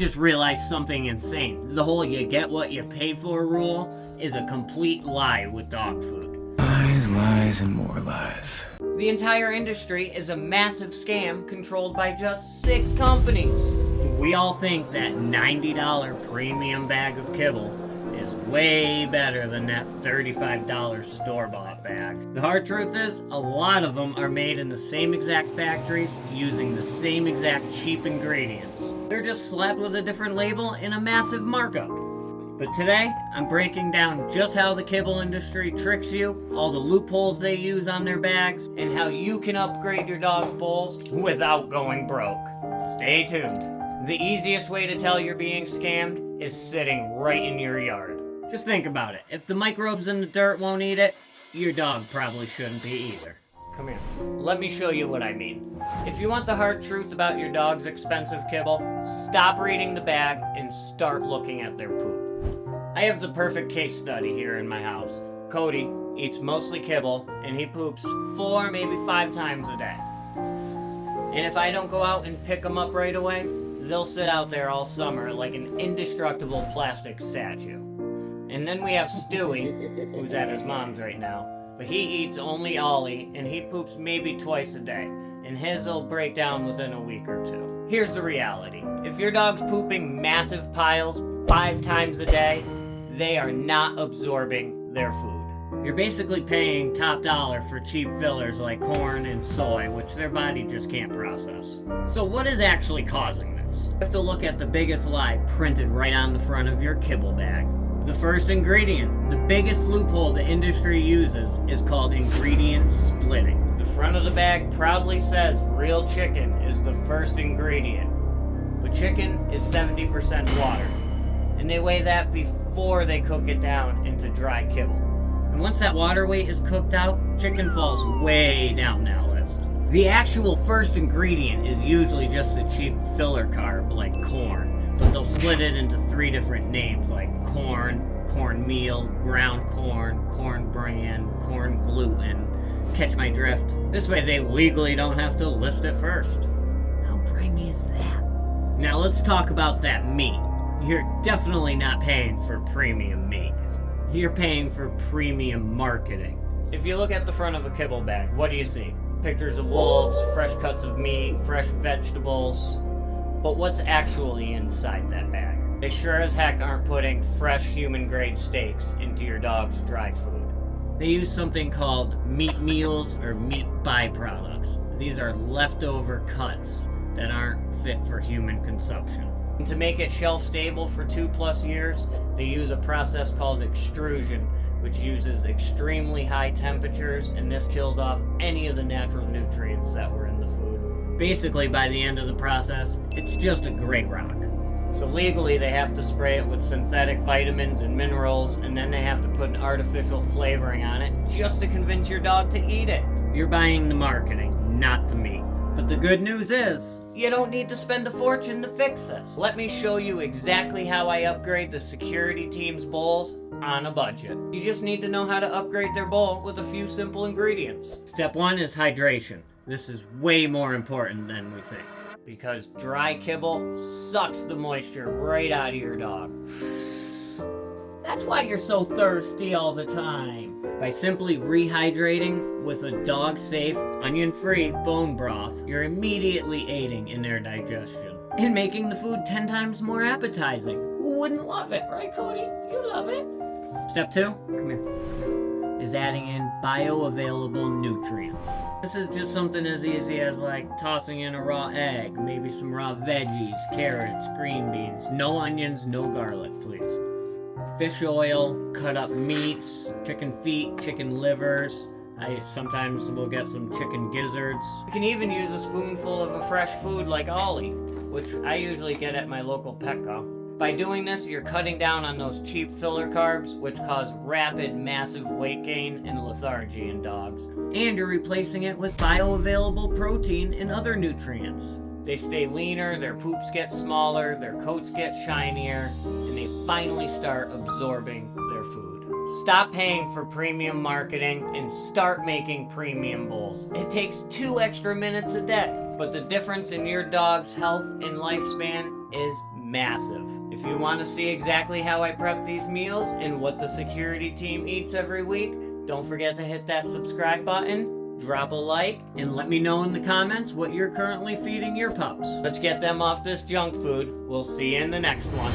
just realized something insane. The whole you get what you pay for rule is a complete lie with dog food. Lies, lies, and more lies. The entire industry is a massive scam controlled by just 6 companies. We all think that $90 premium bag of kibble is way better than that $35 store-bought bag. The hard truth is, a lot of them are made in the same exact factories using the same exact cheap ingredients. They're just slapped with a different label in a massive markup. But today, I'm breaking down just how the kibble industry tricks you, all the loopholes they use on their bags, and how you can upgrade your dog's bowls without going broke. Stay tuned. The easiest way to tell you're being scammed is sitting right in your yard. Just think about it. If the microbes in the dirt won't eat it, your dog probably shouldn't be either. Come here. Let me show you what I mean. If you want the hard truth about your dog's expensive kibble, stop reading the bag and start looking at their poop. I have the perfect case study here in my house. Cody eats mostly kibble, and he poops 4, maybe 5 times a day. And if I don't go out and pick them up right away, they'll sit out there all summer like an indestructible plastic statue. And then we have Stewie, who's at his mom's right now, but he eats only Ollie, and he poops maybe twice a day, and his will break down within a week or 2. Here's the reality. If your dog's pooping massive piles 5 times a day, they are not absorbing their food. You're basically paying top dollar for cheap fillers like corn and soy, which their body just can't process. So what is actually causing this? You have to look at the biggest lie printed right on the front of your kibble bag. The first ingredient, the biggest loophole the industry uses, is called ingredient splitting. The front of the bag proudly says real chicken is the first ingredient, but chicken is 70% water, and they weigh that before they cook it down into dry kibble. And once that water weight is cooked out, chicken falls way down that list. The actual first ingredient is usually just a cheap filler carb like corn, but they'll split it into 3 different names like corn, cornmeal, ground corn, corn bran, corn gluten. Catch my drift? This way they legally don't have to list it first. How grimy is that? Now let's talk about that meat. You're definitely not paying for premium meat. You're paying for premium marketing. If you look at the front of a kibble bag, what do you see? Pictures of wolves, fresh cuts of meat, fresh vegetables. But what's actually inside that bag? They sure as heck aren't putting fresh human-grade steaks into your dog's dry food. They use something called meat meals or meat byproducts. These are leftover cuts that aren't fit for human consumption. And to make it shelf stable for 2+ years, they use a process called extrusion, which uses extremely high temperatures, and this kills off any of the natural nutrients that were in the food. Basically, by the end of the process, it's just a gray rock. So legally, they have to spray it with synthetic vitamins and minerals, and then they have to put an artificial flavoring on it just to convince your dog to eat it. You're buying the marketing, not the meat. But the good news is, you don't need to spend a fortune to fix this. Let me show you exactly how I upgrade the security team's bowls on a budget. You just need to know how to upgrade their bowl with a few simple ingredients. Step 1 is hydration. This is way more important than we think, because dry kibble sucks the moisture right out of your dog. That's why you're so thirsty all the time. By simply rehydrating with a dog-safe, onion-free bone broth, you're immediately aiding in their digestion and making the food 10 times more appetizing. Who wouldn't love it, right, Cody? You love it. Step 2, come here, is adding in bioavailable nutrients. This is just something as easy as like tossing in a raw egg, maybe some raw veggies, carrots, green beans. No onions, no garlic, please. Fish oil, cut up meats, chicken feet, chicken livers. I sometimes will get some chicken gizzards. You can even use a spoonful of a fresh food like Ollie, which I usually get at my local Petco. By doing this, you're cutting down on those cheap filler carbs, which cause rapid, massive weight gain and lethargy in dogs. And you're replacing it with bioavailable protein and other nutrients. They stay leaner, their poops get smaller, their coats get shinier, and they finally start absorbing their food. Stop paying for premium marketing and start making premium bowls. It takes 2 extra minutes a day, but the difference in your dog's health and lifespan is massive. If you want to see exactly how I prep these meals and what the security team eats every week, don't forget to hit that subscribe button, drop a like, and let me know in the comments what you're currently feeding your pups. Let's get them off this junk food. We'll see you in the next one.